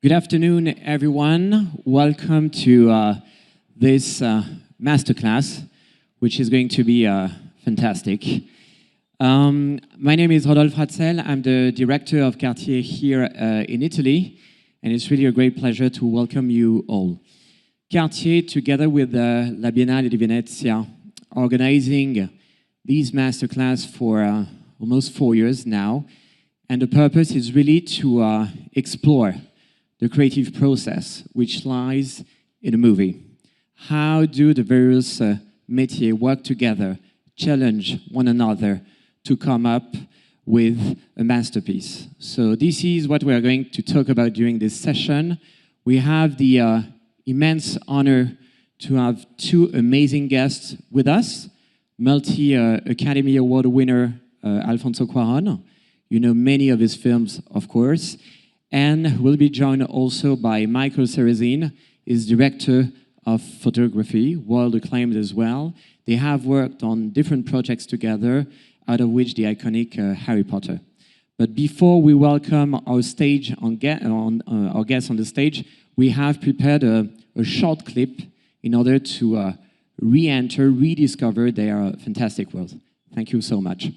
Good afternoon, everyone. Welcome to this masterclass, which is going to be fantastic. My name is Rodolphe Ratzel. I'm the director of Cartier here in Italy, and it's really a great pleasure to welcome you all. Cartier, together with La Biennale di Venezia, organizing these masterclass for almost 4 years now, and the purpose is really to explore the creative process which lies in a movie. How do the various métiers work together, challenge one another to come up with a masterpiece? So this is what we are going to talk about during this session. We have the immense honor to have two amazing guests with us. Multi-Academy Award winner Alfonso Cuáron. You know many of his films, of course. And we'll be joined also by Michael Seresin, is director of photography, world acclaimed as well. They have worked on different projects together, out of which the iconic Harry Potter. But before we welcome our guests on the stage, we have prepared a short clip in order to re-enter, rediscover their fantastic world. Thank you so much.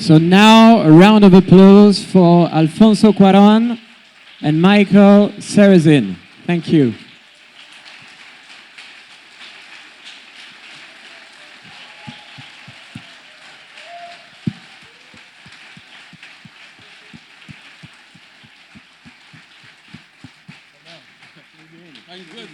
So now a round of applause for Alfonso Cuáron and Michael Seresin. Thank you. I'm good.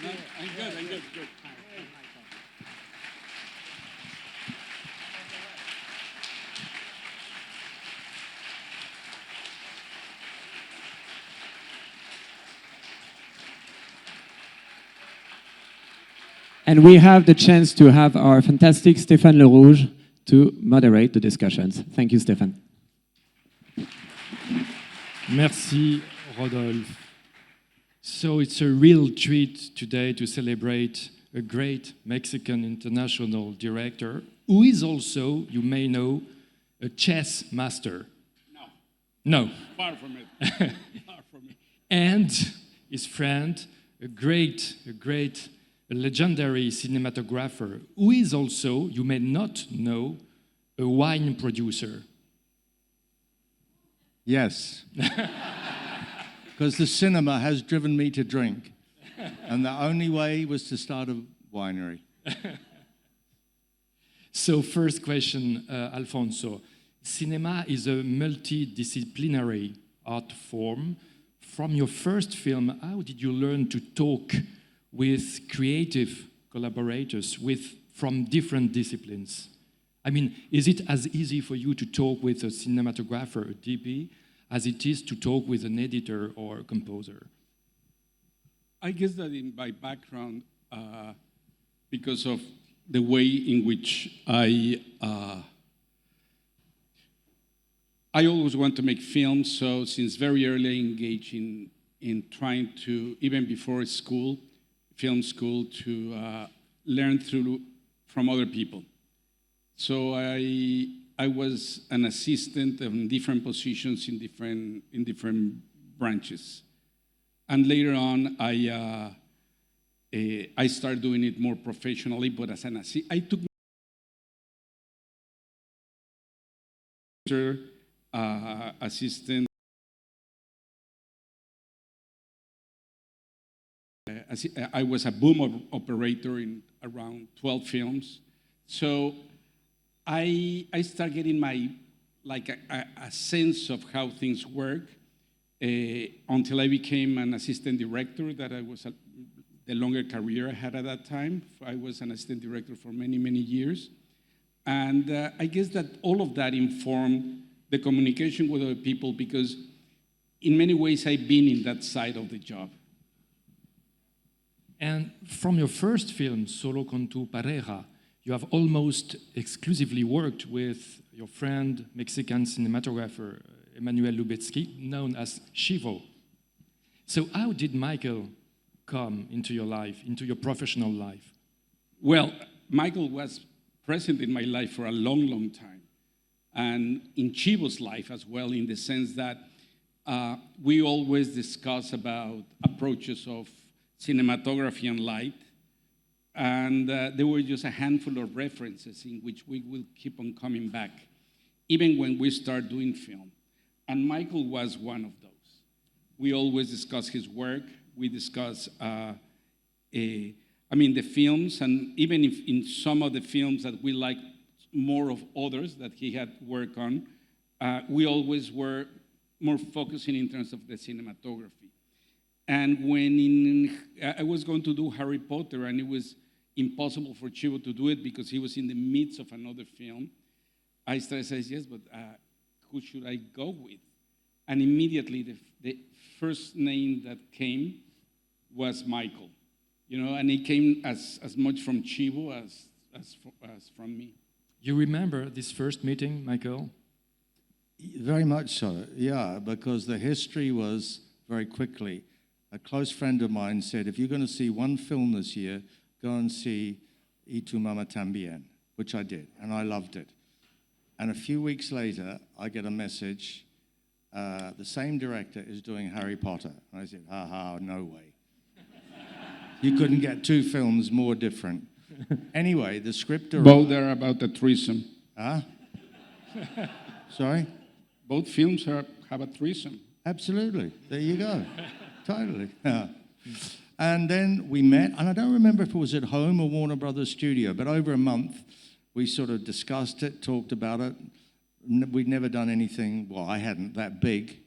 And we have the chance to have our fantastic Stéphane Lerouge to moderate the discussions. Thank you, Stéphane. Merci, Rodolphe. So it's a real treat today to celebrate a great Mexican international director who is also, you may know, a chess master. No. Far from it. Far from it. And his friend, a legendary cinematographer who is also, you may not know, a wine producer. Yes. Because the cinema has driven me to drink. And the only way was to start a winery. So first question, Alfonso. Cinema is a multidisciplinary art form. From your first film, how did you learn to talk with creative collaborators from different disciplines? I mean, is it as easy for you to talk with a cinematographer, a DP, as it is to talk with an editor or a composer? I guess that in my background, because of the way in which I always want to make films, so since very early I engaged in trying to, even before school, film school, to learn from other people. So I was an assistant in different positions in different branches, and later on I started doing it more professionally. But as an assistant, I took assistant I was a boom operator in around 12 films. So I started getting a sense of how things work until I became an assistant director. That I was the longer career I had at that time. I was an assistant director for many, many years. And I guess that all of that informed the communication with other people, because in many ways I've been in that side of the job. And from your first film, Solo con tu pareja, you have almost exclusively worked with your friend, Mexican cinematographer Emmanuel Lubezki, known as Chivo. So how did Michael come into your life, into your professional life? Well, Michael was present in my life for a long, long time. And in Chivo's life as well, in the sense that we always discuss about approaches of cinematography and light. And there were just a handful of references in which we will keep on coming back, even when we start doing film. And Michael was one of those. We always discuss his work. We discuss, the films, and even if in some of the films that we liked more of others that he had worked on, we always were more focusing in terms of the cinematography. And when I was going to do Harry Potter, and it was impossible for Chivo to do it because he was in the midst of another film, I started saying, yes, but who should I go with? And immediately the first name that came was Michael. And it came as much from Chivo as from me. You remember this first meeting, Michael? Very much so, yeah, because the history was very quickly. A close friend of mine said, if you're going to see one film this year, go and see Y tu mamá también, which I did, and I loved it. And a few weeks later, I get a message, the same director is doing Harry Potter. And I said, no way. You couldn't get two films more different. Anyway, the script arrived. Both are about a threesome. Huh? Sorry? Both films have a threesome. Absolutely. There you go. Totally. Yeah. And then we met, and I don't remember if it was at home or Warner Brothers studio, but over a month, we sort of discussed it, talked about it. We'd never done anything, well, I hadn't, that big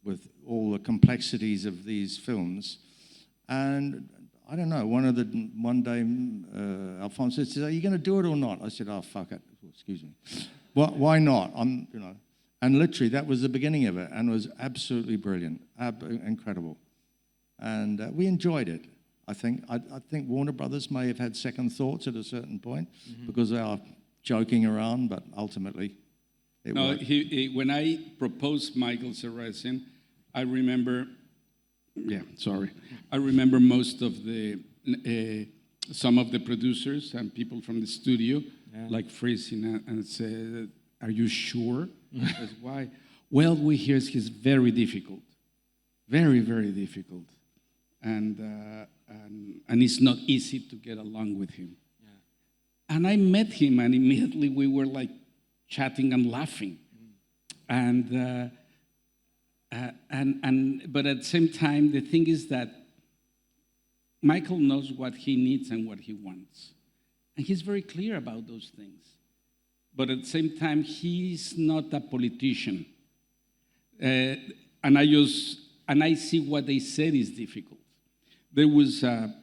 with all the complexities of these films. And I don't know, one day, Alfonso said, are you going to do it or not? I said, oh, fuck it. Excuse me. Why not? And literally, that was the beginning of it, and it was absolutely brilliant, incredible. And we enjoyed it, I think. I think Warner Brothers may have had second thoughts at a certain point, because they are joking around, but ultimately it worked. When I proposed Michael Seresin, I remember most of some of the producers and people from the studio, like freezing and said, are you sure? Says, why? Well, we hear he's very difficult, very, very difficult. And it's not easy to get along with him. Yeah. And I met him, and immediately we were like chatting and laughing. But at the same time, the thing is that Michael knows what he needs and what he wants. And he's very clear about those things. But at the same time, he's not a politician. And I see what they said is difficult. There was a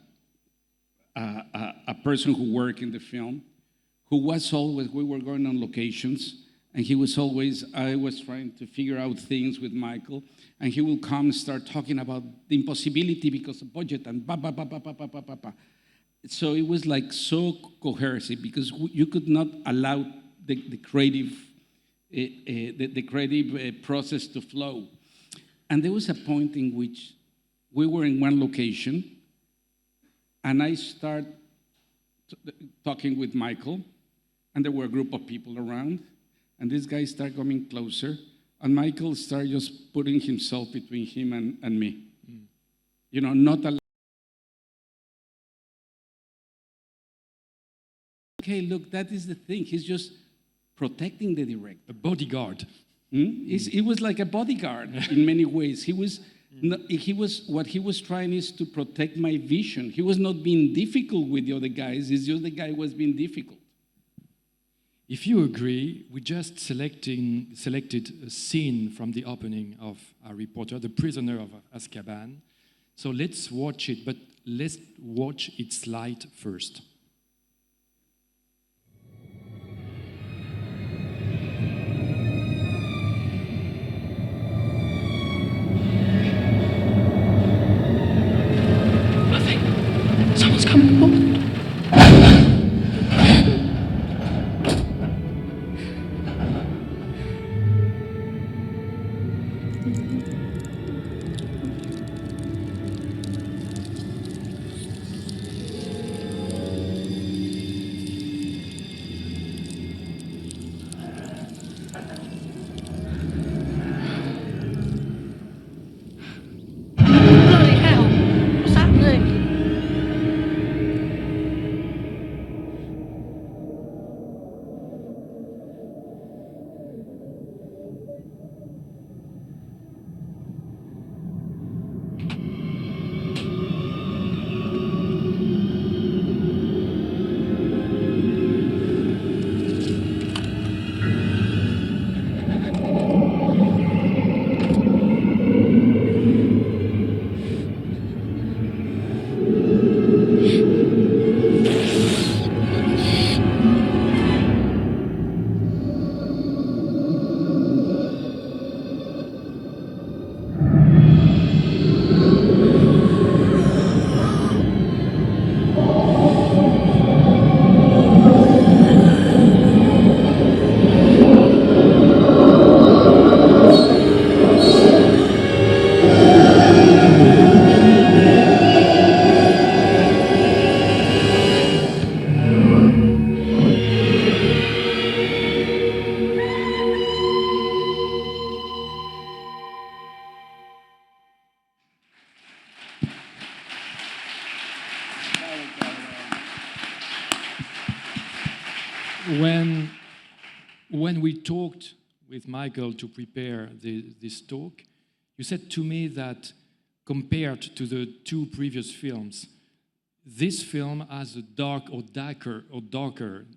person who worked in the film who was always, we were going on locations, and I was trying to figure out things with Michael, and he will come and start talking about the impossibility because of budget and ba. So it was like so coercive because you could not allow the creative process to flow. And there was a point in which we were in one location, and I start talking with Michael, and there were a group of people around, and this guy started coming closer, and Michael started just putting himself between him and me. Not allowing. Okay, look, that is the thing. He's just protecting the director. A bodyguard. He was like a bodyguard in many ways. He was No, what he was trying is to protect my vision. He was not being difficult with the other guys. It's just the guy was being difficult. If you agree, we just selected a scene from the opening of Harry Potter, The Prisoner of Azkaban. So let's watch it, but let's watch its light first. Nothing. Someone's coming. Oh. Bloody hell! What's happening? When we talked with Michael to prepare this talk, you said to me that compared to the two previous films, this film has a darker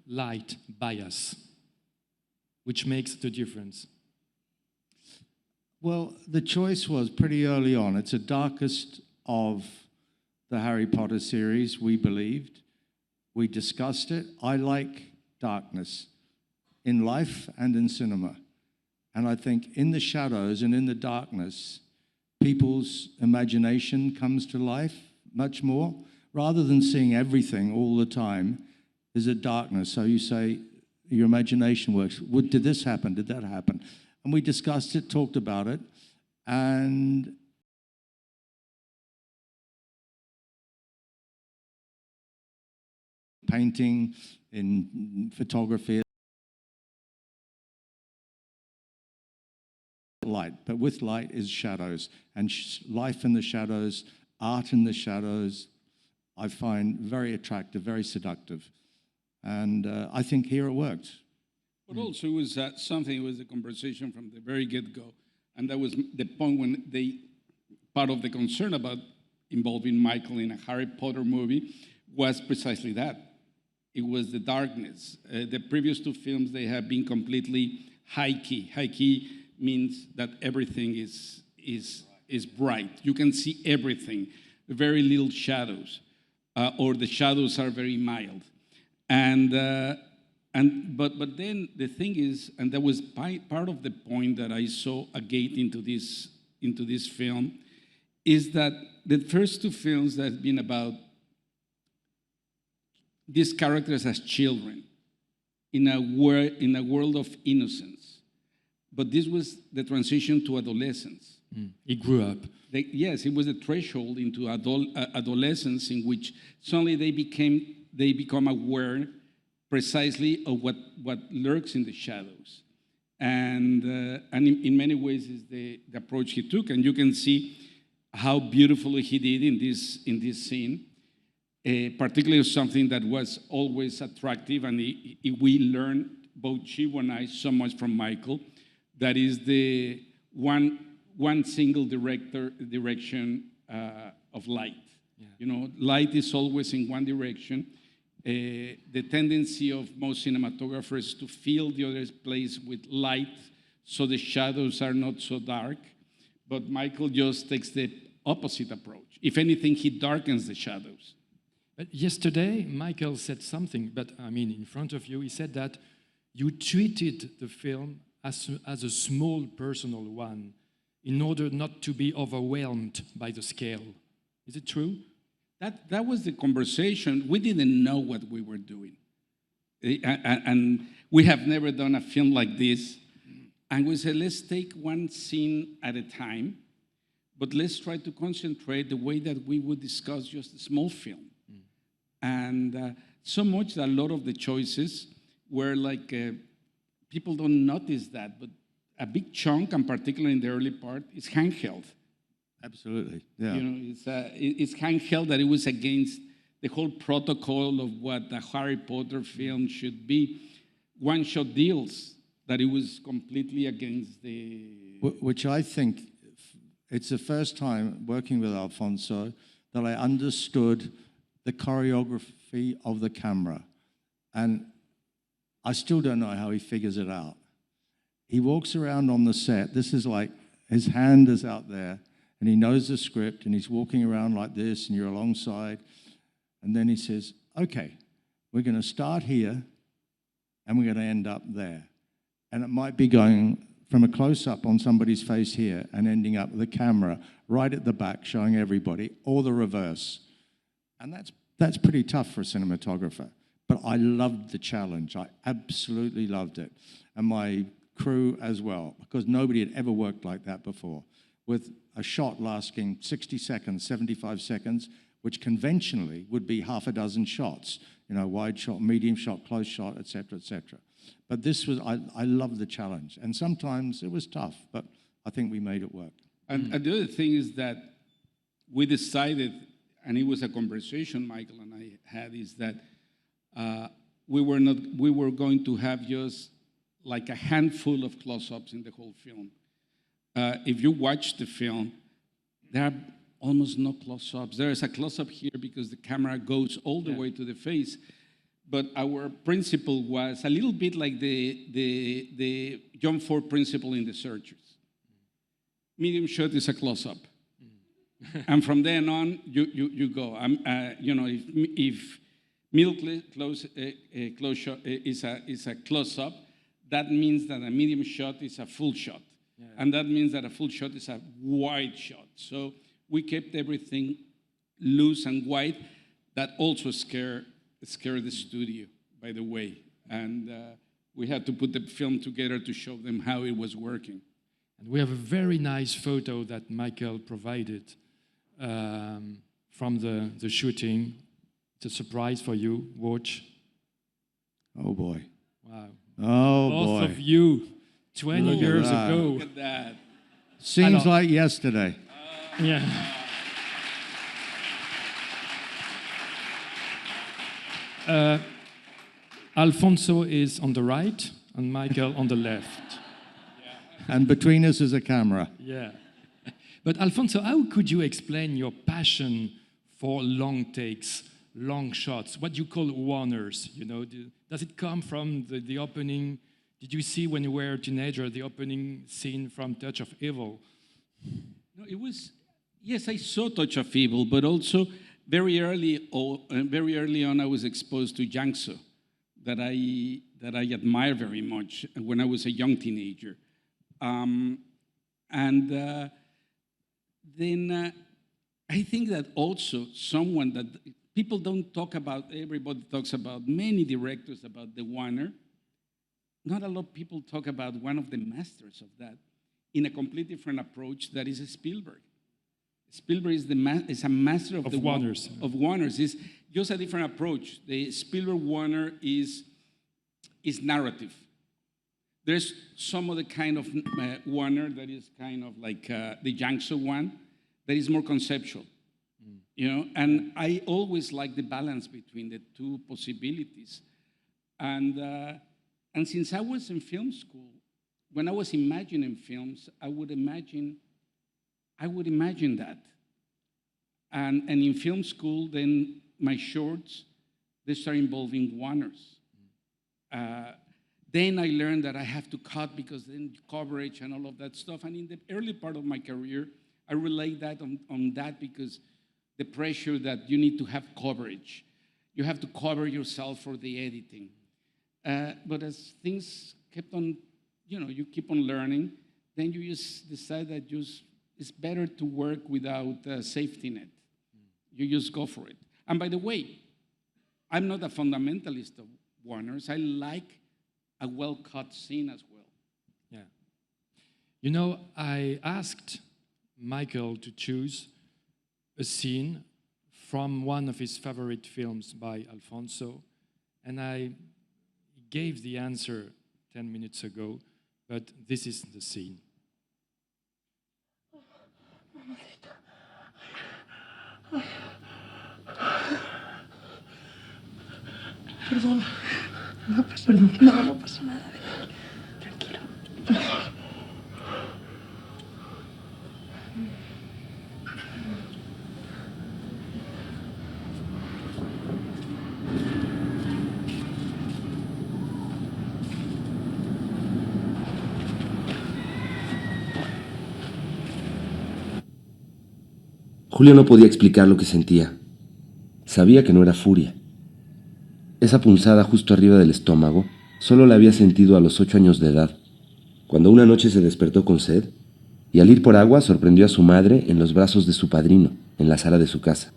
light bias, which makes the difference. Well, the choice was pretty early on. It's the darkest of the Harry Potter series, we believed. We discussed it. I like darkness in life and in cinema. And I think in the shadows and in the darkness, people's imagination comes to life much more. Rather than seeing everything all the time, there's a darkness. So you say, your imagination works. Did this happen? Did that happen? And we discussed it, talked about it, and painting, in photography, light, but with light is shadows, and life in the shadows, art in the shadows, I find very attractive, very seductive, and I think here it worked. But also it was something, it was a conversation from the very get-go, and that was the point when part of the concern about involving Michael in a Harry Potter movie was precisely that. It was the darkness. The previous two films, they have been completely high-key. High-key means that everything is bright. You can see everything, very little shadows, or the shadows are very mild. But then the thing is, and that was part of the point that I saw a gate into this film, is that the first two films that have been about these characters as children in a world of innocence. But this was the transition to adolescence. He grew up. Yes, it was a threshold into adolescence in which suddenly they become aware precisely of what lurks in the shadows. And in many ways is the approach he took. And you can see how beautifully he did in this scene. Particularly something that was always attractive, and we learned, both Chivo and I, so much from Michael. That is the one one single direction of light. Yeah. You know, light is always in one direction. The tendency of most cinematographers to fill the other place with light so the shadows are not so dark. But Michael just takes the opposite approach. If anything, he darkens the shadows. But yesterday, Michael said something, but I mean, in front of you, he said that you treated the film as a small personal one in order not to be overwhelmed by the scale. Is it true? That was the conversation. We didn't know what we were doing. And we have never done a film like this. And we said, let's take one scene at a time, but let's try to concentrate the way that we would discuss just a small film. And so much that a lot of the choices were like, people don't notice that, but a big chunk, and particularly in the early part, is handheld. Absolutely, yeah. You know, it's handheld, that it was against the whole protocol of what a Harry Potter film should be. One-shot deals, that it was completely against the... Which I think, it's the first time working with Alfonso that I understood the choreography of the camera. And I still don't know how he figures it out. He walks around on the set, this is like, his hand is out there, and he knows the script, and he's walking around like this, and you're alongside, and then he says, okay, we're gonna start here, and we're gonna end up there. And it might be going from a close-up on somebody's face here and ending up with the camera right at the back showing everybody, or the reverse. And that's pretty tough for a cinematographer. But I loved the challenge. I absolutely loved it. And my crew as well, because nobody had ever worked like that before, with a shot lasting 60 seconds, 75 seconds, which conventionally would be half a dozen shots, you know, wide shot, medium shot, close shot, et cetera, et cetera. But this was, I loved the challenge. And sometimes it was tough, but I think we made it work. And the other thing is that we decided, and it was a conversation Michael and I had, is that we were going to have just like a handful of close-ups in the whole film. If you watch the film, there are almost no close-ups. There is a close-up here because the camera goes all the way to the face. But our principle was a little bit like the John Ford principle in The Searchers. Medium shot is a close-up. And from then on, you go. You know, if middle close shot is a close-up, that means that a medium shot is a full shot. Yeah. And that means that a full shot is a wide shot. So we kept everything loose and wide. That also scared the studio, by the way. And we had to put the film together to show them how it was working. And we have a very nice photo that Michael provided from the shooting. It's a surprise for you. Watch. Oh, boy. Wow. Oh, Both boy. of you, 20 years ago. Look at that. Seems like yesterday. Yeah. Alfonso is on the right and Michael on the left. And between us is a camera. Yeah. But Alfonso, how could you explain your passion for long takes, long shots, what you call one-ers? You know, does it come from the opening? Did you see when you were a teenager the opening scene from Touch of Evil? No, it was, yes, I saw Touch of Evil, but also very early on I was exposed to Jiangsu, that I admire very much when I was a young teenager. Then I think that also someone that people don't talk about, everybody talks about, many directors about the one-er. Not a lot of people talk about one of the masters of that in a completely different approach, that is Spielberg. Spielberg is a master of one-ers. Of one-ers. It's just a different approach. The Spielberg one-er is narrative. There's some other kind of one-er that is kind of like the Jiangsu one, that is more conceptual. You know, and I always like the balance between the two possibilities. And since I was in film school, when I was imagining films, I would imagine I would imagine that. And in film school, then my shorts, they start involving one-ers. Then I learned that I have to cut because then coverage and all of that stuff. And in the early part of my career, I relate that on that because the pressure that you need to have coverage. You have to cover yourself for the editing. But as things kept on, you keep on learning, then you just decide that it's better to work without a safety net. You just go for it. And by the way, I'm not a fundamentalist of one-ers. I like a well-cut scene as well. Yeah. I asked Michael to choose a scene from one of his favorite films by Alfonso, and I gave the answer 10 minutes ago, but this is the scene. Perdón. No, perdón. No pasa nada. Tranquilo. Julio no podía explicar lo que sentía. Sabía que no era furia. Esa punzada justo arriba del estómago solo la había sentido a los 8 años de edad, cuando una noche se despertó con sed y al ir por agua sorprendió a su madre en los brazos de su padrino, en la sala de su casa.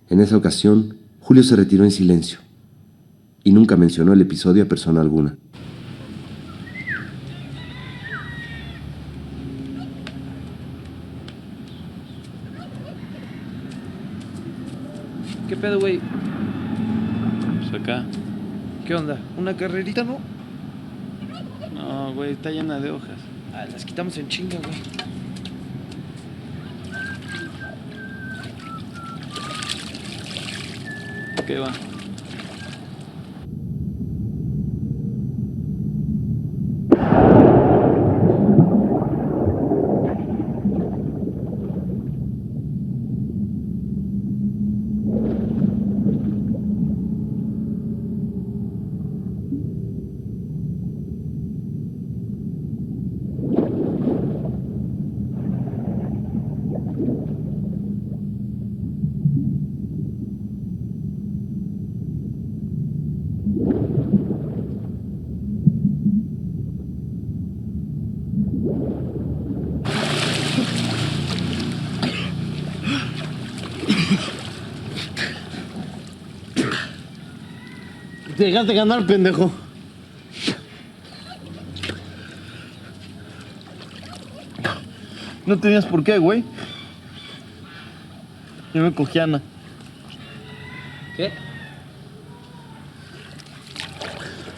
En esa ocasión, Julio se retiró en silencio y nunca mencionó el episodio a persona alguna. ¿Qué pedo, güey? Pues acá. ¿Qué onda? ¿Una carrerita, no? No, güey, está llena de hojas. Ah, las quitamos en chinga, güey. ¿Qué va? Te dejaste ganar, pendejo. No tenías por qué, güey. Yo me cogí a Ana. ¿Qué?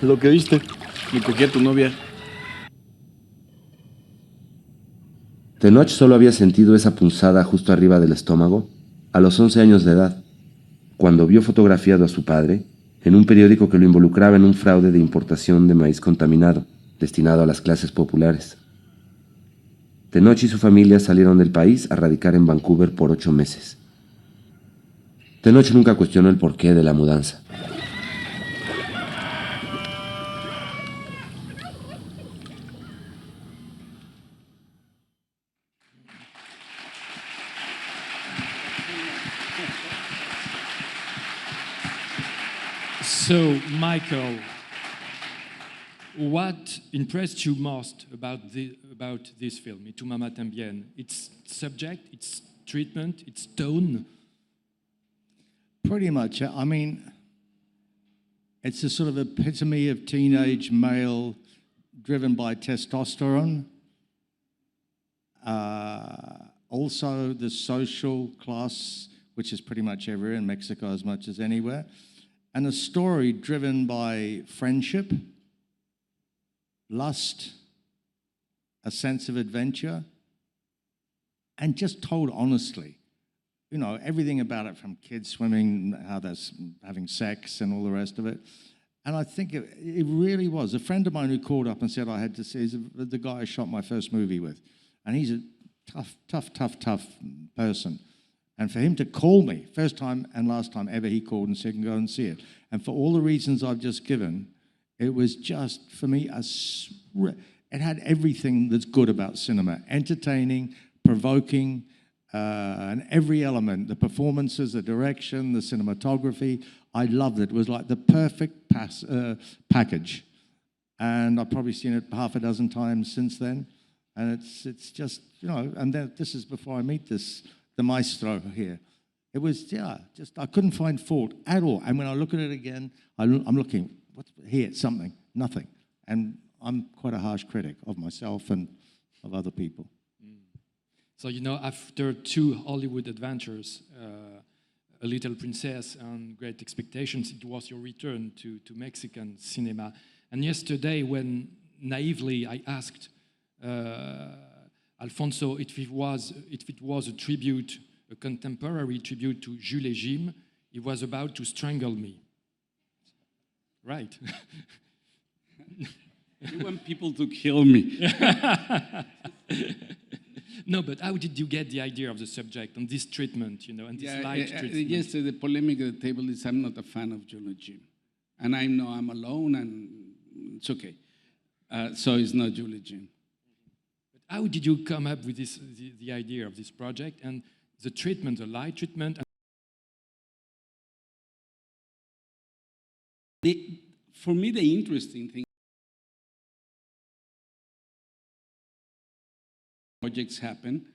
Lo que viste. Me cogí a tu novia. Tenoch solo había sentido esa punzada justo arriba del estómago a los 11 años de edad, cuando vio fotografiado a su padre en un periódico que lo involucraba en un fraude de importación de maíz contaminado, destinado a las clases populares. Tenoch y su familia salieron del país a radicar en Vancouver por 8 meses. Tenoch nunca cuestionó el porqué de la mudanza. So, Michael, what impressed you most about this film, Y tu mamá también? Its subject, its treatment, its tone? Pretty much. I mean, it's a sort of epitome of teenage male driven by testosterone. Also, the social class, which is pretty much everywhere in Mexico as much as anywhere. And a story driven by friendship, lust, a sense of adventure, and just told honestly. You know, everything about it, from kids swimming, how they're having sex and all the rest of it. And I think it really was. A friend of mine who called up and said I had to see, he's the guy I shot my first movie with. And he's a tough person. And for him to call me, first time and last time ever he called and said, go and see it. And for all the reasons I've just given, it was just, for me, it had everything that's good about cinema. Entertaining, provoking, and every element, the performances, the direction, the cinematography. I loved it. It was like the perfect package. And I've probably seen it half a dozen times since then. And it's just, you know, and then this is before I meet the maestro here. It was, just, I couldn't find fault at all. And when I look at it again, I'm looking, what's here, something, nothing. And I'm quite a harsh critic of myself and of other people. So, you know, after 2 Hollywood adventures, A Little Princess and Great Expectations, it was your return to Mexican cinema. And yesterday, when naively I asked Alfonso if it was a tribute, a contemporary tribute to Jules et Jim, he was about to strangle me. Right. You want people to kill me. No, but how did you get the idea of the subject and this treatment, you know, and this light treatment? Yes, the polemic at the table is I'm not a fan of Jules et Jim. And I know I'm alone and it's okay. So it's not Jules et Jim. But how did you come up with the idea of this project and the treatment, the light treatment? For me, the interesting thing projects happen.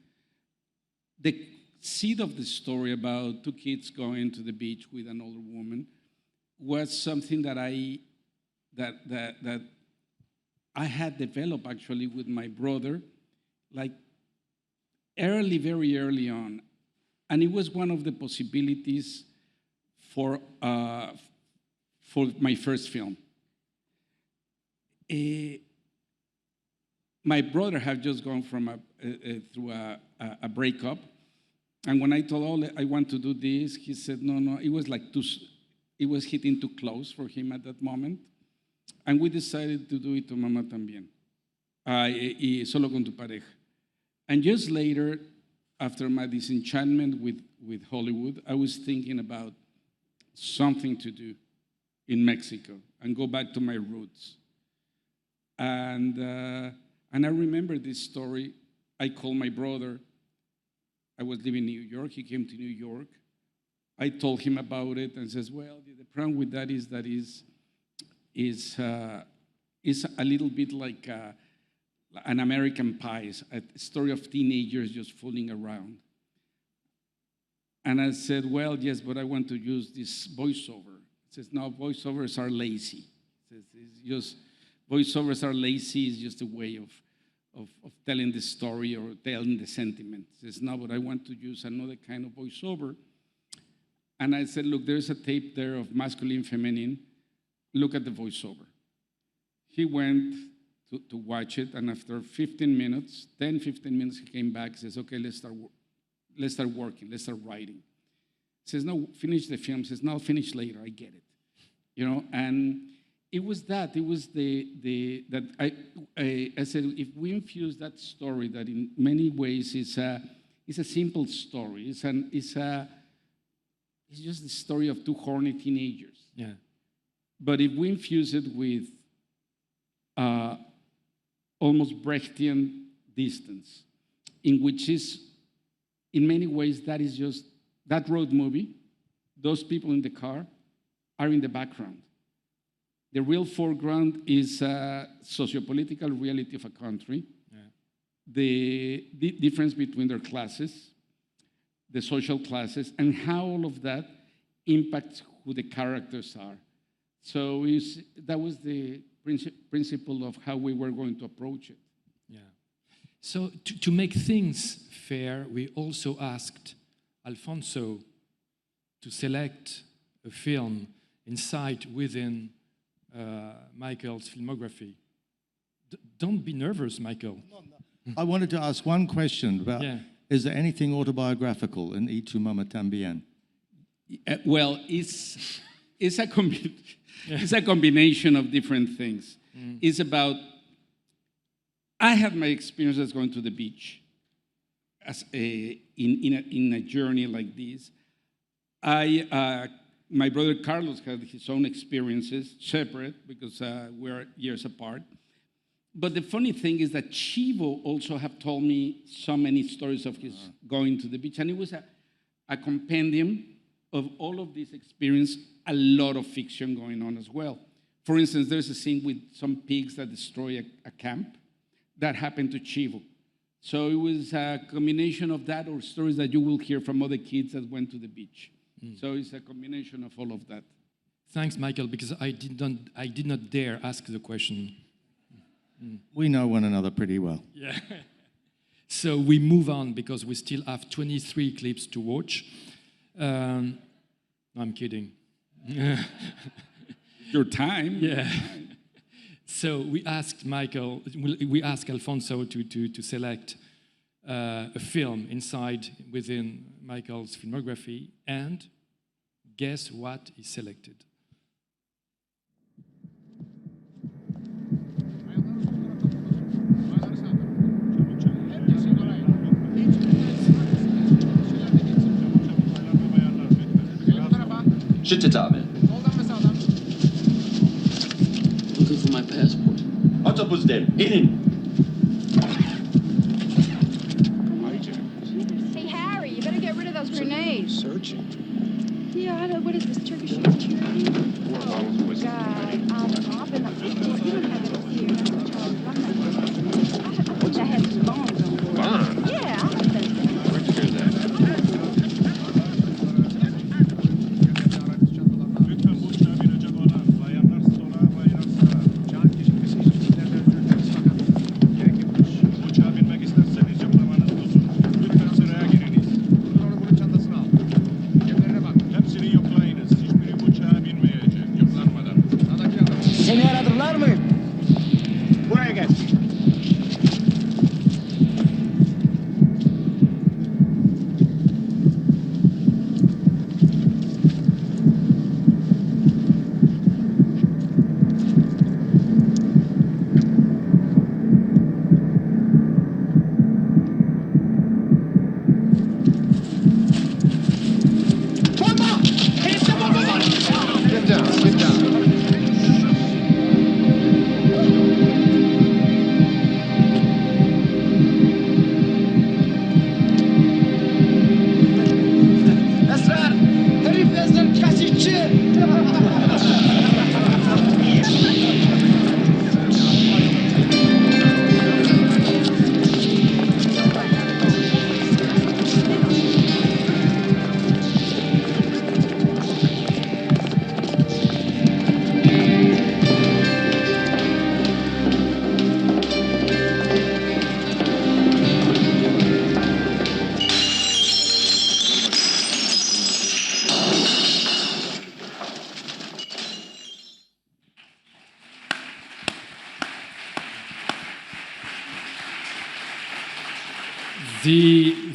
The seed of the story about 2 kids going to the beach with an older woman was something that I had developed actually with my brother, like very early on, and it was one of the possibilities for my first film. My brother had just gone from through a breakup, and when I told I want to do this, he said no. It was like it was hitting too close for him at that moment, and we decided to do it to Mamá También, y Solo con tu pareja. And just later, after my disenchantment with Hollywood, I was thinking about something to do in Mexico and go back to my roots. And I remember this story. I called my brother. I was living in New York. He came to New York. I told him about it and says, well, the problem with that is a little bit like an American Pie, a story of teenagers just fooling around. And I said, well, yes, but I want to use this voiceover. He says, no, voiceovers are lazy. He says, it's just, voiceovers are lazy. It's just a way of telling the story or telling the sentiment. He says, no, but I want to use another kind of voiceover. And I said, look, there's a tape there of masculine, feminine. Look at the voiceover. He went to watch it, and after 15 minutes, he came back, says, okay, let's start working, let's start writing. He says, no, finish the film. He says, no, I'll finish later, I get it. You know, and it was that I said, if we infuse that story that in many ways is a simple story, it's just the story of 2 horny teenagers. Yeah. But if we infuse it with almost Brechtian distance, in which is, in many ways, that is just that road movie, those people in the car are in the background. The real foreground is sociopolitical reality of a country, the difference between their classes, the social classes, and how all of that impacts who the characters are. So that was the principle of how we were going to approach it. Yeah. So to make things fair, we also asked Alfonso to select a film within Michael's filmography. Don't be nervous, Michael. No. I wanted to ask one question about, is there anything autobiographical in Y tu mamá también? Well, it's a combination of different things. It's about, I had my experiences going to the beach. in a journey like this. My brother Carlos had his own experiences, separate, because we're years apart. But the funny thing is that Chivo also have told me so many stories of his going to the beach, and it was a compendium of all of this experience, a lot of fiction going on as well. For instance, there's a scene with some pigs that destroy a camp. That happened to Chivo. So it was a combination of that or stories that you will hear from other kids that went to the beach. So it's a combination of all of that. Thanks, Michael, because I did not dare ask the question. We know one another pretty well. Yeah. So we move on because we still have 23 clips to watch. No, I'm kidding. Your time. Yeah. So we asked Alfonso to select a film within Michael's filmography, and guess what is selected? Zitten samen. Looking for my passport. Autobus there. In. Hey, Harry, you better get rid of those grenades. Searching. Yeah, I know. What is this, Turkish security? Oh, God. I've been up before. You don't have it here. I think I had some bombs on board. Bombs? Yeah, I think so. Where'd you hear that?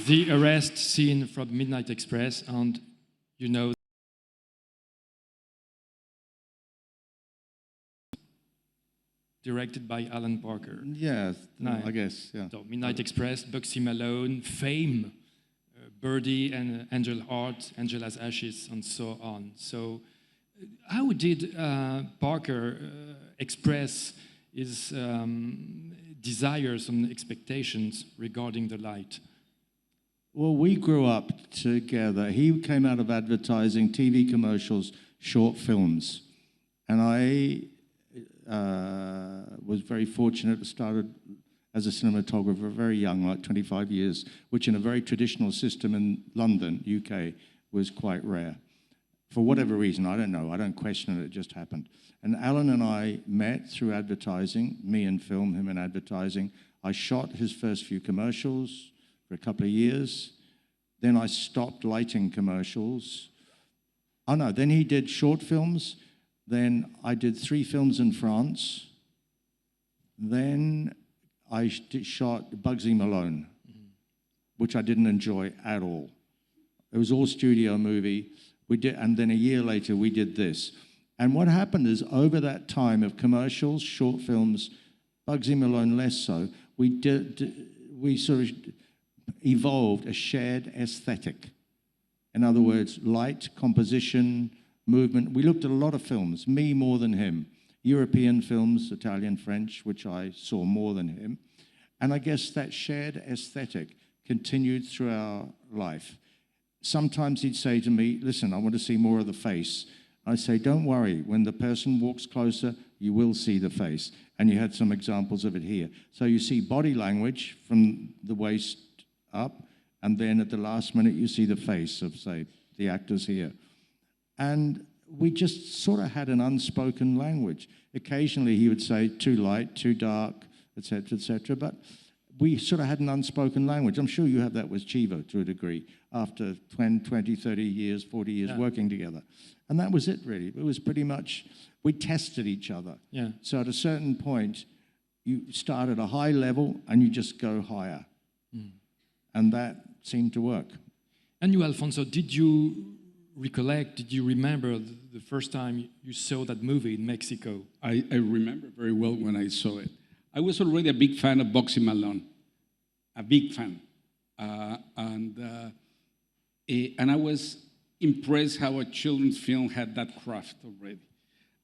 The arrest scene from Midnight Express, and you know, directed by Alan Parker. Yes, No. I guess, yeah. So Midnight Express, Bugsy Malone, Fame, Birdie and Angel Heart, Angela's Ashes, and so on. So how did Parker express his desires and expectations regarding the light? Well, we grew up together. He came out of advertising, TV commercials, short films. And I was very fortunate, started as a cinematographer very young, like 25 years, which in a very traditional system in London, UK, was quite rare. For whatever reason, I don't know, I don't question it, it just happened. And Alan and I met through advertising, me in film, him in advertising. I shot his first few commercials for a couple of years. Then I stopped lighting commercials. Oh no, then he did short films. Then I did 3 films in France. Then I shot Bugsy Malone, which I didn't enjoy at all. It was all studio movie. We did, and then a year later we did this. And what happened is over that time of commercials, short films, Bugsy Malone less so, we sort of evolved a shared aesthetic. In other words, light, composition, movement. We looked at a lot of films, me more than him. European films, Italian, French, which I saw more than him. And I guess that shared aesthetic continued through our life. Sometimes he'd say to me, listen, I want to see more of the face. I say, don't worry, when the person walks closer, you will see the face. And you had some examples of it here. So you see body language from the waist up, and then at the last minute you see the face of, say, the actors here. And we just sort of had an unspoken language. Occasionally he would say, too light, too dark, etc., but we sort of had an unspoken language. I'm sure you have that with Chivo to a degree, after 20, 30 years, 40 years working together. And that was it, really. It was pretty much, we tested each other. Yeah. So at a certain point, you start at a high level and you just go higher. And that seemed to work. And you, Alfonso, did you remember the first time you saw that movie in Mexico? I remember very well when I saw it. I was already a big fan of Bugsy Malone, a big fan. And I was impressed how a children's film had that craft already.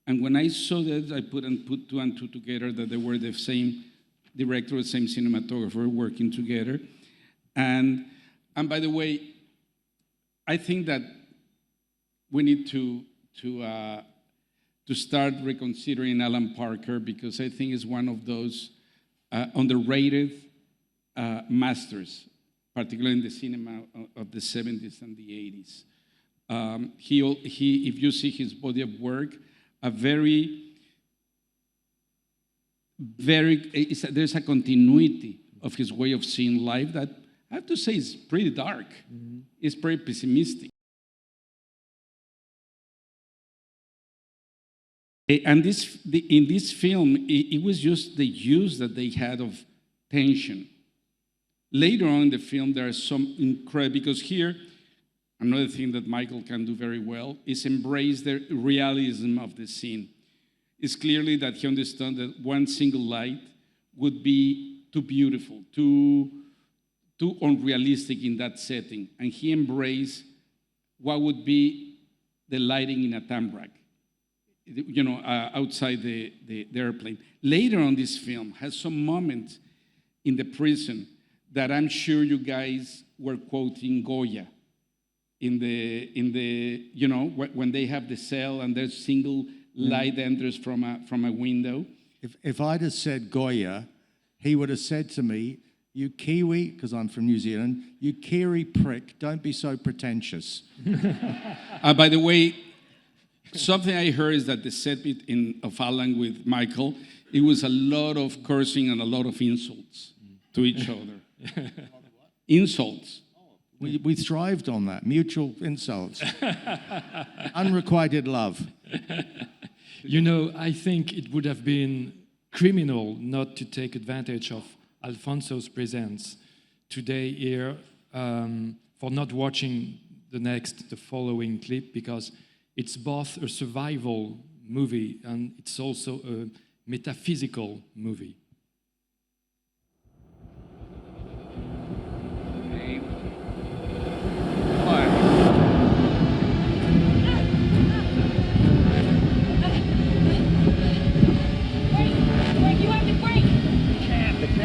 And when I saw that, I put two and two together, that they were the same director, the same cinematographer working together. And by the way, I think that we need to start reconsidering Alan Parker, because I think he's one of those underrated masters, particularly in the cinema of the 70s and the 80s. If you see his body of work, there's a continuity of his way of seeing life that I have to say is pretty dark. Mm-hmm. It's pretty pessimistic. And in this film, it was just the use that they had of tension. Later on in the film, there are some incredible, because here, another thing that Michael can do very well is embrace the realism of the scene. It's clearly that he understood that one single light would be too beautiful, too unrealistic in that setting. And he embraced what would be the lighting in a tambrack, outside the airplane. Later on, this film has some moments in the prison that I'm sure you guys were quoting Goya when they have the cell and there's single light enters from a window. If I'd have said Goya, he would have said to me, you Kiwi, because I'm from New Zealand, you Kiwi prick, don't be so pretentious. By the way, something I heard is that the set bit of Alan with Michael, it was a lot of cursing and a lot of insults to each other. Insults. We thrived on that, mutual insults. Unrequited love. I think it would have been criminal not to take advantage of Alfonso's presence today here for not watching the following clip, because it's both a survival movie and it's also a metaphysical movie.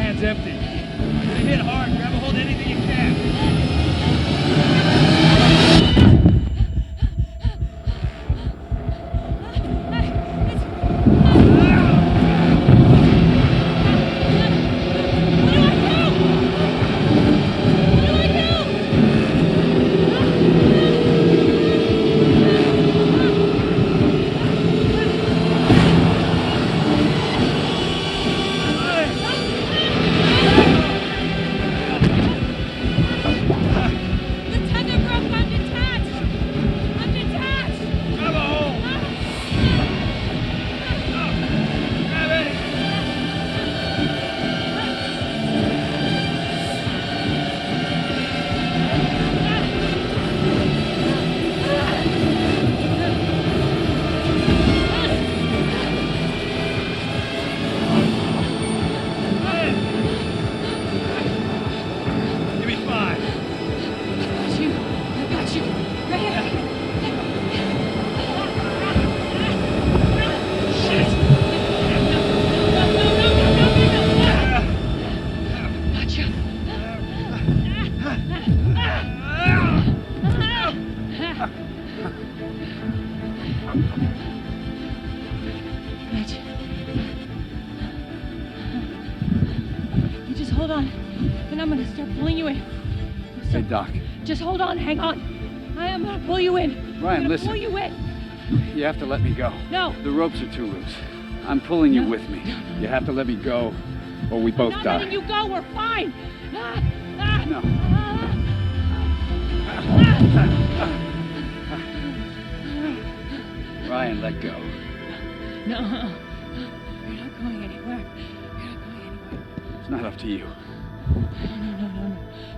It's empty. Hit hard, grab a hold of anything you can. hold on. And I'm gonna start pulling you in. Hey, Doc. Just hold on, hang on. I am gonna pull you in. Ryan, listen. Pull you in. You have to let me go. No. The ropes are too loose. I'm pulling you with me. You have to let me go, or we both I'm not die. letting you go, we're fine. No. Ryan, let go. No. You're not going anywhere. You're not going anywhere. It's not up to you. No.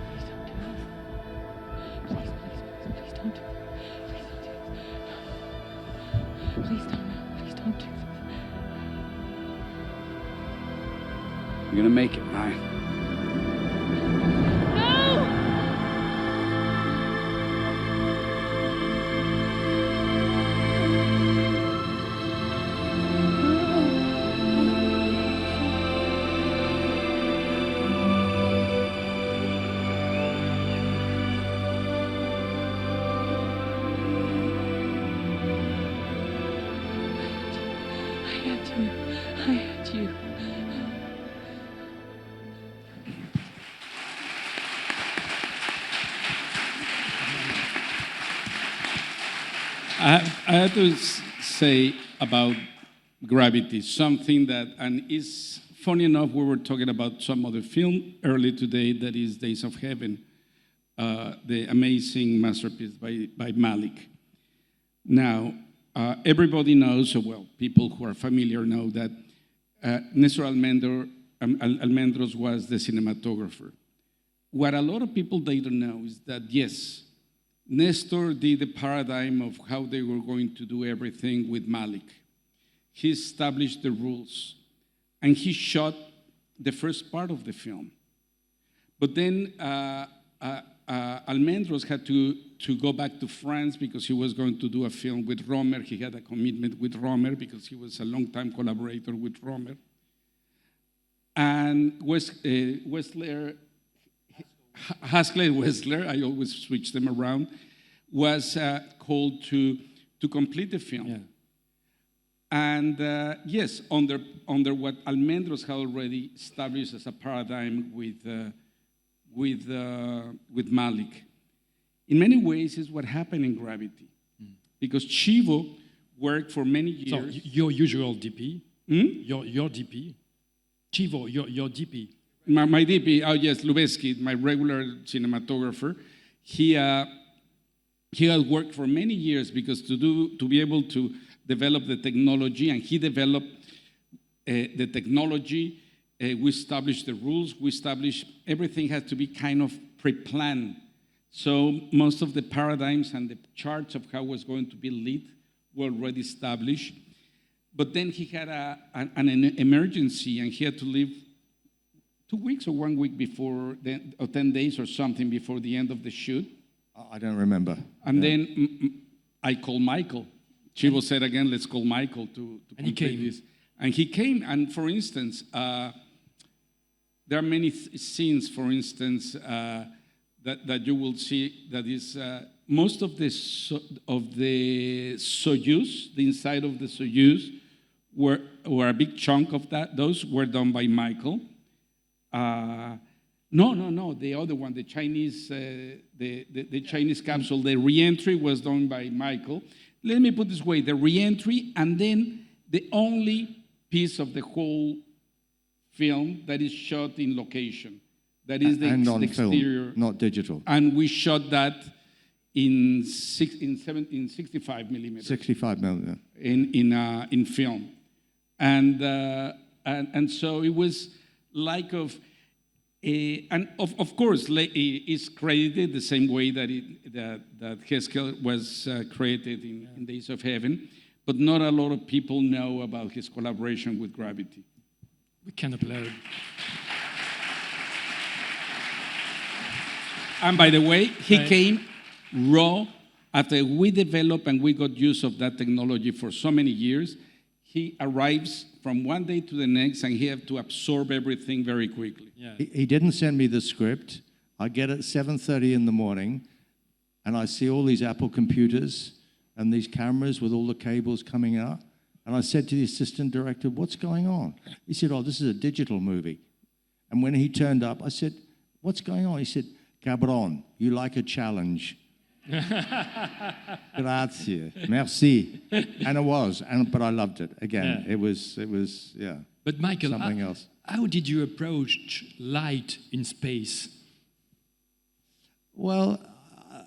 Please don't do this. Please don't do this. Please don't do this. You're gonna make it, Ryan. I had you. I have to say about gravity, something that, and it's funny enough, we were talking about some other film early today that is Days of Heaven, the amazing masterpiece by Malik. Now, everybody knows, well, people who are familiar know that Nestor Almendros was the cinematographer. What a lot of people they don't know is that, yes, Nestor did the paradigm of how they were going to do everything with Malik. He established the rules, and he shot the first part of the film. But then Almendros had to go back to France because he was going to do a film with Romer. He had a commitment with Romer because he was a long-time collaborator with Romer. And Haskell Wessler, I always switch them around, was called to complete the film. Yeah. And yes, under what Almendros had already established as a paradigm with Malik. In many ways, is what happened in Gravity. Because Chivo worked for many years. So your usual DP? Your DP? Chivo, your DP? My DP, oh yes, Lubezki, my regular cinematographer. He had worked for many years because to be able to develop the technology, and he developed the technology. We established the rules. We established everything had to be kind of pre-planned. So most of the paradigms and the charts of how it was going to be lit were already established. But then he had an emergency, and he had to leave 2 weeks or 1 week before, or 10 days or something before the end of the shoot. I don't remember. And then I called Michael. Chivo said again, let's call Michael to complete this. And he came, and for instance, there are many scenes, for instance, that you will see that is most of the Soyuz, the inside of the Soyuz, were a big chunk of those were done by Michael. No, the other one, the Chinese, the Chinese capsule, the re-entry was done by Michael. Let me put it this way, the re-entry, and then the only piece of the whole film that is shot in location. That is the exterior. Film, not digital. And we shot that in 65 millimeters. 65 millimeter. In film. And so it was like and of course, it's credited the same way that Haskell was created in Days of Heaven, but not a lot of people know about his collaboration with Gravity. We can applaud. And by the way, he came raw after we developed and we got use of that technology for so many years. He arrives from one day to the next, and he had to absorb everything very quickly. Yeah. He didn't send me the script. I get at 7:30 in the morning, and I see all these Apple computers and these cameras with all the cables coming out. And I said to the assistant director, "What's going on?" He said, "Oh, this is a digital movie." And when he turned up, I said, "What's going on?" He said, "Cabron, you like a challenge." Grazie, merci. And it was, but I loved it. Again, Yeah. it was, yeah. But Michael, something else. how did you approach light in space? Well,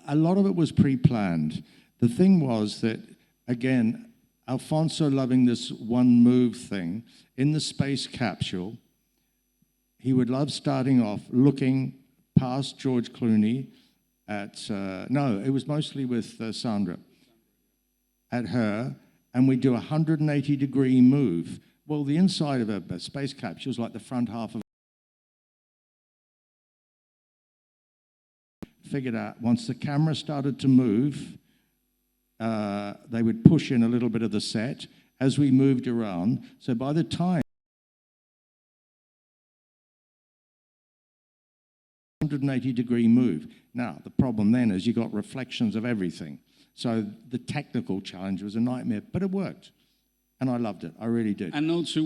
a lot of it was pre-planned. The thing was that, again, Alfonso loving this one move thing, in the space capsule, he would love starting off looking past George Clooney at, no, it was mostly with Sandra, at her, and we'd do a 180-degree move. Well, the inside of a space capsule is like the front half of. Figured out once the camera started to move, they would push in a little bit of the set as we moved around. So by the time 180-degree move. Now, the problem then is you got reflections of everything. So the technical challenge was a nightmare, but it worked. And I loved it. I really did. And also,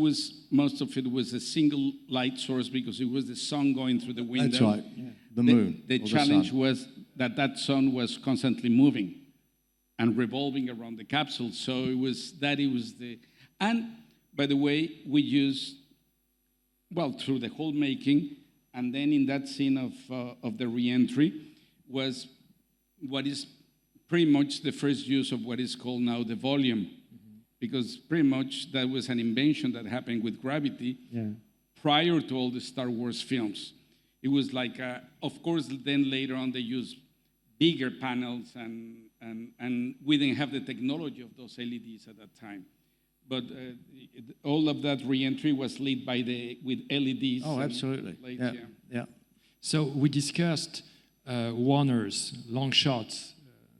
most of it was a single light source because it was the sun going through the window. That's right. Yeah. The moon. The challenge was that sun was constantly moving and revolving around the capsule. So it was the. And by the way, we used, well, through the whole making, and then in that scene of the re-entry was what is pretty much the first use of what is called now the volume. Because pretty much that was an invention that happened with gravity prior to all the Star Wars films. It was like, of course, then later on they used bigger panels and we didn't have the technology of those LEDs at that time. But all of that re-entry was lit with LEDs. Oh, absolutely. Lights, yeah. So we discussed Warner's long shots.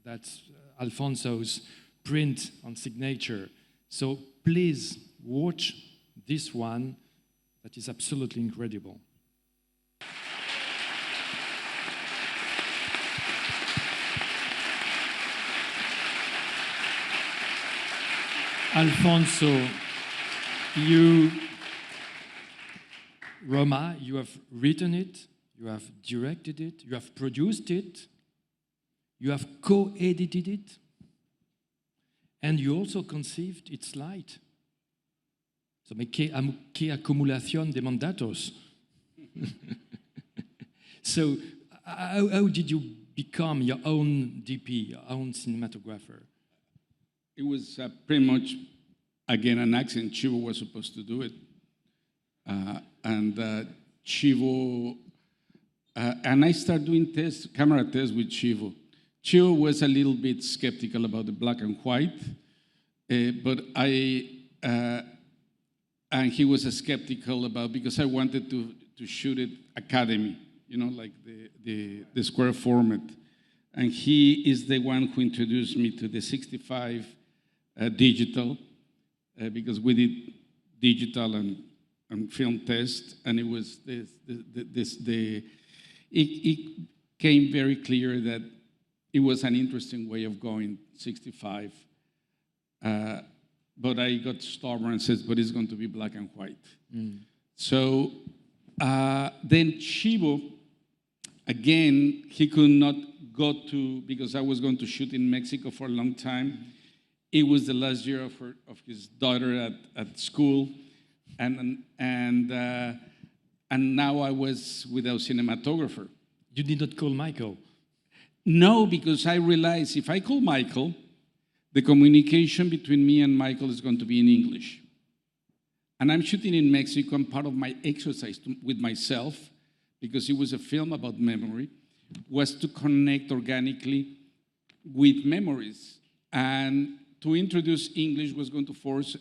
That's Alfonso's print on signature. So please watch this one that is absolutely incredible. Alfonso, Roma, you have written it, you have directed it, you have produced it, you have co-edited it, and you also conceived its light. So, qué acumulación de mandatos. So, how did you become your own DP, your own cinematographer? It was pretty much, again, an accident. Chivo was supposed to do it. And Chivo, and I started doing camera tests with Chivo. Chivo was a little bit skeptical about the black and white, but and he was skeptical about, because I wanted to shoot it Academy, you know, like the square format. And he is the one who introduced me to the 65 digital, because we did digital and film test, and it was it came very clear that it was an interesting way of going 65. But I got stubborn and said, but it's going to be black and white. So then Chivo, again, he could not go to, because I was going to shoot in Mexico for a long time. It was the last year of his daughter at school, and now I was without cinematographer. You did not call Michael? No, because I realized if I call Michael, the communication between me and Michael is going to be in English. And I'm shooting in Mexico, and part of my exercise with myself, because it was a film about memory, was to connect organically with memories. And to introduce English was going to force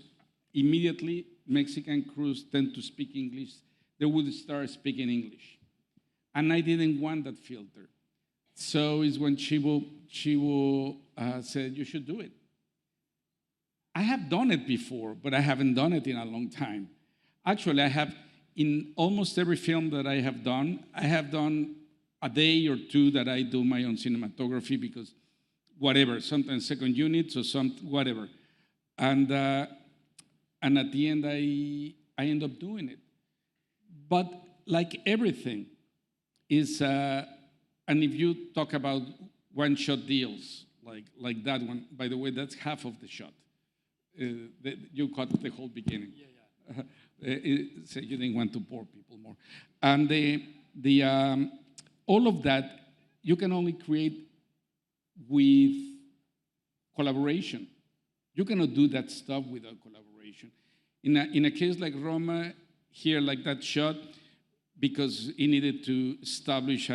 immediately Mexican crews tend to speak English. They would start speaking English. And I didn't want that filter. So it's when Chivo said, you should do it. I have done it before, but I haven't done it in a long time. Actually, I have, in almost every film that I have done a day or two that I do my own cinematography, because whatever, sometimes second units or whatever. And at the end, I end up doing it. But like everything, is, and if you talk about one-shot deals, like that one, by the way, that's half of the shot. You cut the whole beginning. So you didn't want to bore people more. And all of that, you can only create with collaboration. You cannot do that stuff without collaboration. In a case like Roma, here, like that shot, because he needed to establish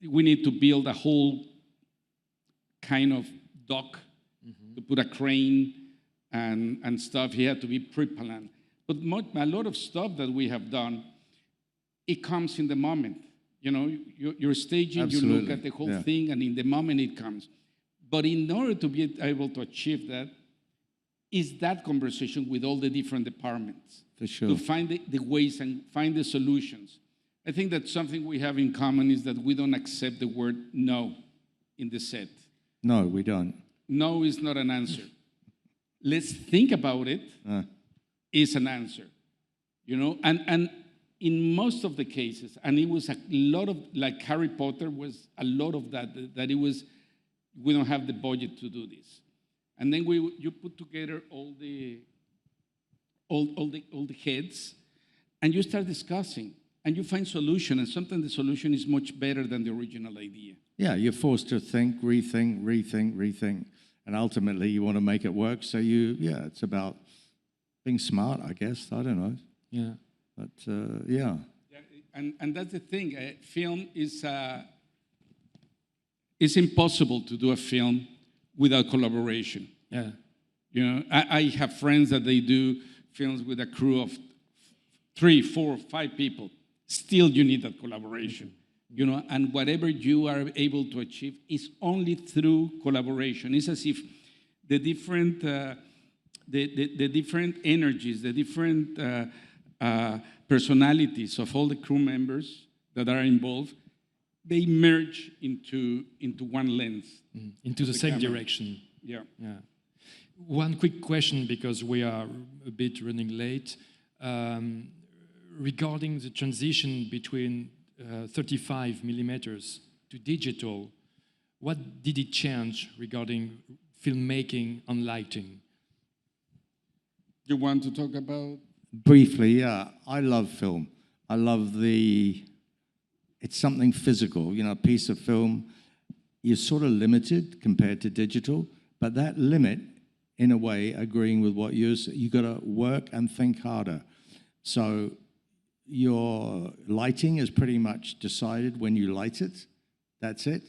we need to build a whole kind of dock to put a crane and stuff. He had to be pre-planned. But a lot of stuff that we have done, it comes in the moment. You know, you're staging, Absolutely. You look at the whole thing, and in the moment it comes. But in order to be able to achieve that, is that conversation with all the different departments. For sure. To find the ways and find the solutions. I think that something we have in common is that we don't accept the word no in the set. No, we don't. No is not an answer. Let's think about it is an answer. You know, and in most of the cases, and it was a lot of, like Harry Potter was a lot of that it was, we don't have the budget to do this. And then you put together all the heads, and you start discussing, and you find solution, and sometimes the solution is much better than the original idea. Yeah, you're forced to think, rethink, and ultimately you want to make it work. So it's about being smart, I guess. I don't know. Yeah. But yeah. And that's the thing. Film is it's impossible to do a film without collaboration. Yeah. You know, I have friends that they do films with a crew of 3, 4, 5 people. Still, you need that collaboration. You know, and whatever you are able to achieve is only through collaboration. It's as if the different the different energies, the different personalities of all the crew members that are involved, they merge into one lens. Into the same camera. direction. Yeah. Yeah. One quick question, because we are a bit running late. Regarding the transition between 35 millimeters to digital, what did it change regarding filmmaking and lighting? You want to talk about? Briefly, yeah. I love film. I love it's something physical. You know, a piece of film, you're sort of limited compared to digital, but that limit, in a way, agreeing with what you got to work and think harder. So your lighting is pretty much decided when you light it. That's it.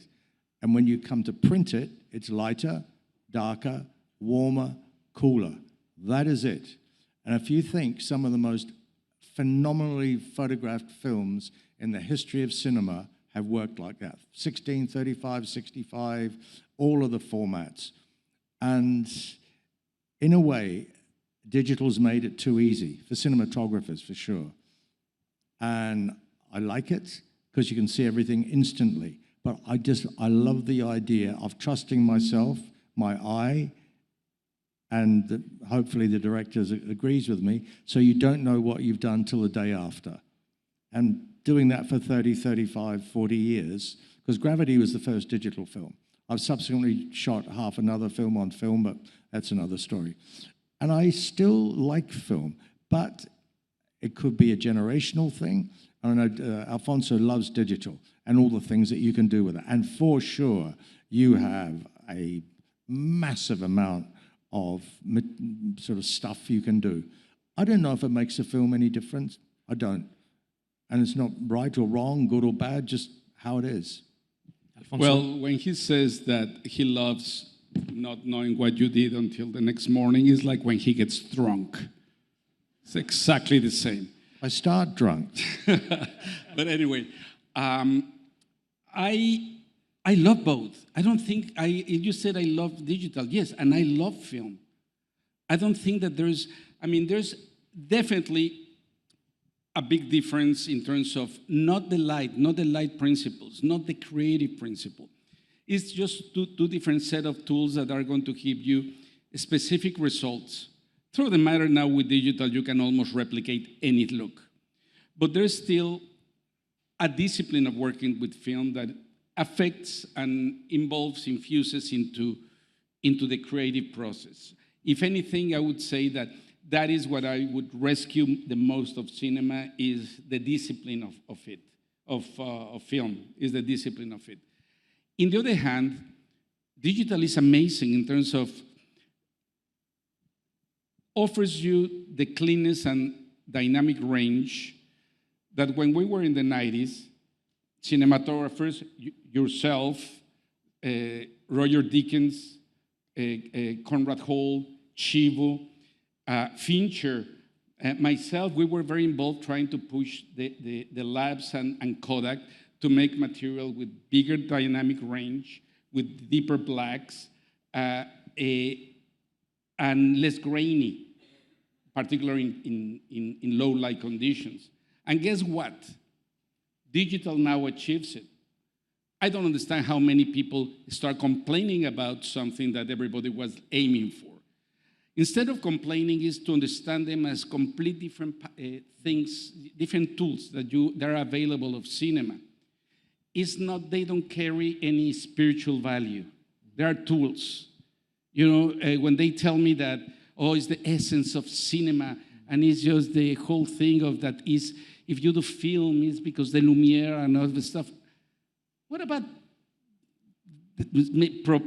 And when you come to print it, it's lighter, darker, warmer, cooler. That is it. And if you think some of the most phenomenally photographed films in the history of cinema have worked like that, 16, 35, 65, all of the formats. And in a way, digital's made it too easy for cinematographers, for sure. And I like it because you can see everything instantly. But I love the idea of trusting myself, my eye, and hopefully the director agrees with me, so you don't know what you've done till the day after. And doing that for 30, 35, 40 years, because Gravity was the first digital film. I've subsequently shot half another film on film, but that's another story. And I still like film, but it could be a generational thing. I know Alfonso loves digital and all the things that you can do with it. And for sure, you have a massive amount of sort of stuff you can do. I don't know if it makes a film any difference. I don't. And it's not right or wrong, good or bad, just how it is. Alfonso? Well, when he says that he loves not knowing what you did until the next morning, it's like when he gets drunk. It's exactly the same. I start drunk. But anyway, I love both. I don't think you said I love digital. Yes, and I love film. I don't think that there's definitely a big difference in terms of not the light principles, not the creative principle. It's just two different set of tools that are going to give you specific results. Through the matter now with digital, you can almost replicate any look. But there's still a discipline of working with film that affects and involves, infuses into the creative process. If anything, I would say that that is what I would rescue the most of cinema, is the discipline of film, is the discipline of it. On the other hand, digital is amazing in terms of offers you the cleanness and dynamic range that when we were in the 90s, cinematographers, yourself, Roger Deakins, Conrad Hall, Chivo, Fincher, myself, we were very involved trying to push the labs and Kodak to make material with bigger dynamic range, with deeper blacks, and less grainy, particularly in low light conditions. And guess what? Digital now achieves it. I don't understand how many people start complaining about something that everybody was aiming for. Instead of complaining, is to understand them as complete different things, different tools that are available of cinema. It's not, they don't carry any spiritual value. They are tools. You know, when they tell me that, oh, it's the essence of cinema, and it's just the whole thing of that is, if you do film, it's because the Lumiere and all the stuff. What about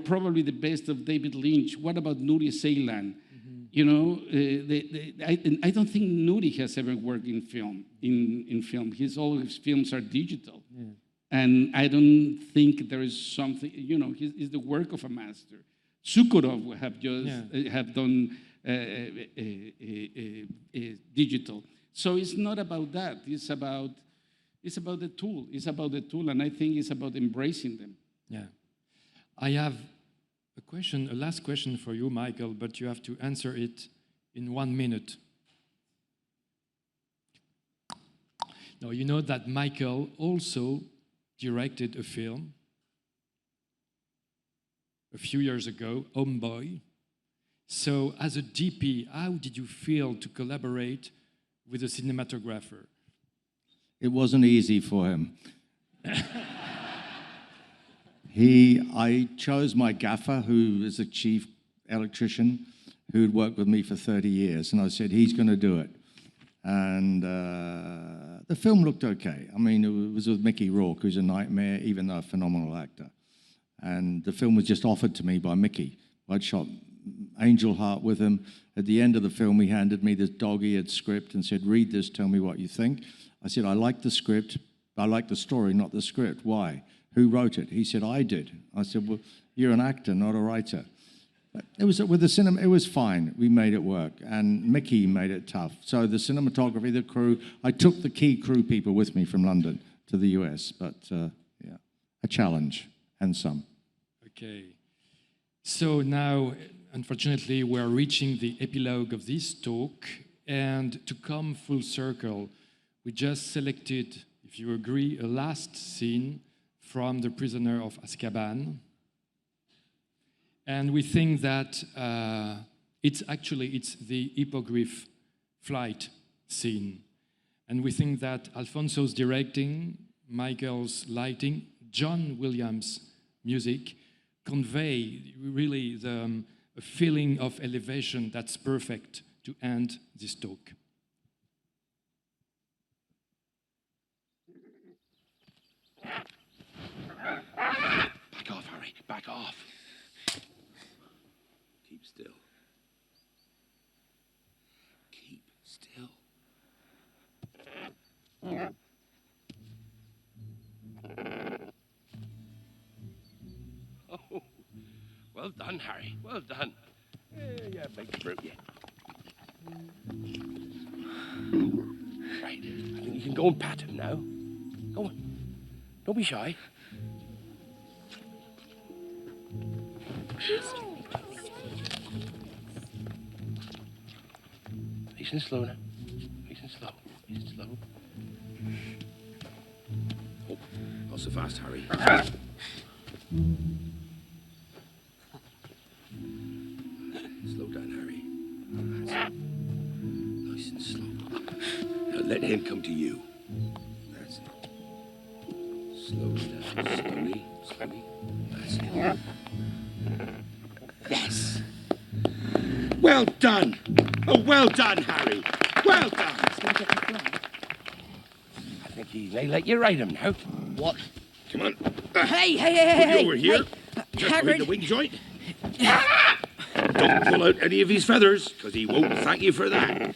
probably the best of David Lynch? What about Nuri Ceylan? You know, I don't think Nuri has ever worked in film. All his films are digital. Yeah. And I don't think there is something, you know, it's the work of a master. Sukharov have done digital. So it's not about that. It's about the tool. It's about the tool, and I think it's about embracing them. Yeah. I have a last question for you, Michael, but you have to answer it in 1 minute. Now, you know that Michael also directed a film a few years ago, Homeboy. So, as a DP, how did you feel to collaborate with a cinematographer? It wasn't easy for him. I chose my gaffer, who is a chief electrician, who'd worked with me for 30 years, and I said, he's going to do it. And the film looked okay. I mean, it was with Mickey Rourke, who's a nightmare, even though a phenomenal actor. And the film was just offered to me by Mickey. I'd shot Angel Heart with him. At the end of the film, he handed me this dog-eared script and said, read this, tell me what you think. I said, I like the script, but I like the story, not the script. Why? Who wrote it? He said, I did. I said, well, you're an actor, not a writer. It was with the cinema, it was fine. We made it work. And Mickey made it tough. So the cinematography, the crew, I took the key crew people with me from London to the US, but yeah, a challenge and some. Okay. So now, unfortunately, we're reaching the epilogue of this talk. And to come full circle, we just selected, if you agree, a last scene from The Prisoner of Azkaban. And we think that it's the hippogriff flight scene. And we think that Alfonso's directing, Michael's lighting, John Williams' music convey really a feeling of elevation that's perfect to end this talk. Back off, Harry. Back off. Keep still. Keep still. Oh, well done, Harry. Well done. Yeah, big brute, yeah. Right. I think you can go and pat him now. Go on. Don't be shy. Nice and slow now. Nice and slow. Nice and slow. Oh, not so fast, Harry. Slow down, Harry. Nice and slow. Now let him come to you. That's it. Slowly down. Slowly. Slowly. That's it. Yes. Well done. Oh, well done, Harry. Well done. I think he may let you ride him now. What? Come on. Hey. Over here. Just Hagrid. leave the wing joint. Don't pull out any of his feathers, because he won't thank you for that.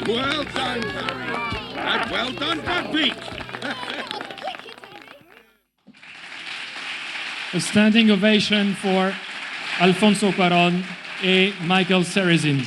Well done, Harry. And well done, Buckbeak. A standing ovation for Alfonso Cuáron et Michael Seresin.